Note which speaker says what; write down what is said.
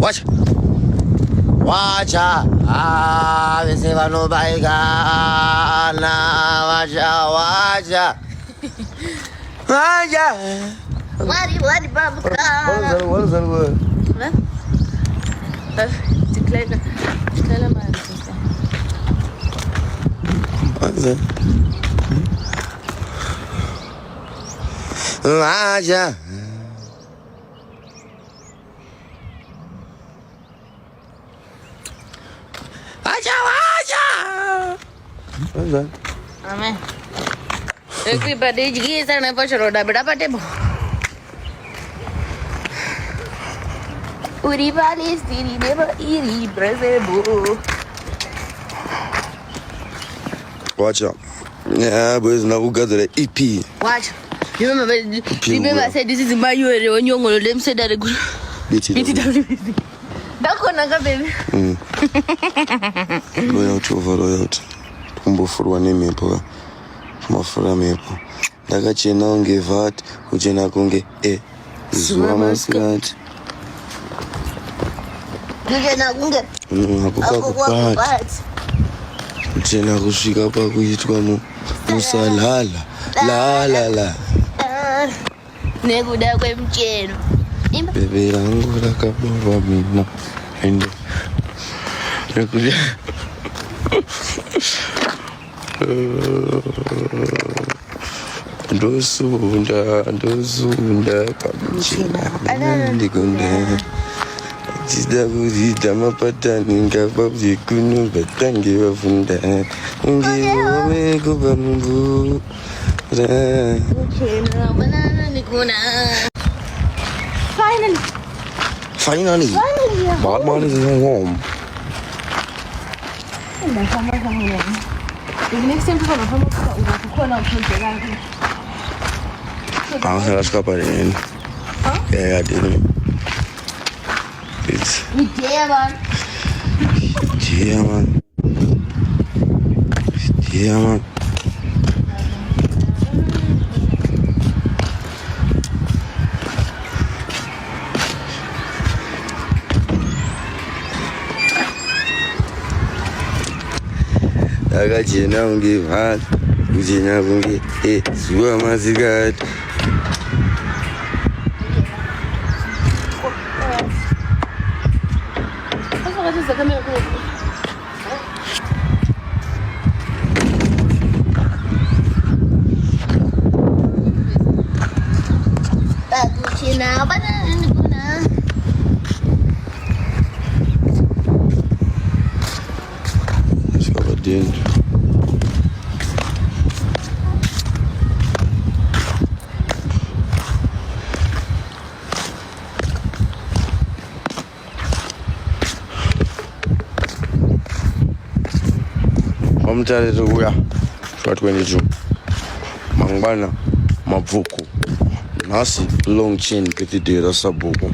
Speaker 1: Watch. Watch out. Ah, we say no baigana. Watch out. Watch out. Watch out.
Speaker 2: Vari babu.
Speaker 1: What is that word?
Speaker 2: Die kleine Mann.
Speaker 1: What is that? Watch out. What is that?
Speaker 2: Amen. Everybody is going to push a road. Uri valis diri never iri brezebo.
Speaker 1: Watch out. Yeah, boys, now we got the EP.
Speaker 2: Watch. Remember I said this is my year when you want them say that good.
Speaker 1: Beat it.
Speaker 2: That's gonna baby.
Speaker 1: Loyalty. Kumbufurwa nemepo. Mafura mepo. Ndakachena unge vat, kuchena kunge zuwa maskati.
Speaker 2: Kuchena kunge.
Speaker 1: Akukupati. Kuchena kusvika pakuitwa musalala. La.
Speaker 2: Nekuda kwemcheno.
Speaker 1: Bebe rangu rakaborwa mina. Ende. Nekuda. Ndosunda pamuchina ndigunda chida kuzita mapatani ngapabye kuno batange bafunda ngiwe kuba mumbu
Speaker 2: Kuchena banana nikuna.
Speaker 1: Finally bad man is home.
Speaker 2: The next time people come up
Speaker 1: I'm not scapping. Yeah, I didn't. It's yeah, man. Agachena unge vat, kuchena kunge zuwa masikati.
Speaker 2: Kuchena banana nikuna.
Speaker 1: Dentro. Vamos trazer o lugar para 22. Mangana, mavuko. Nasi long chain petiteira sabuko.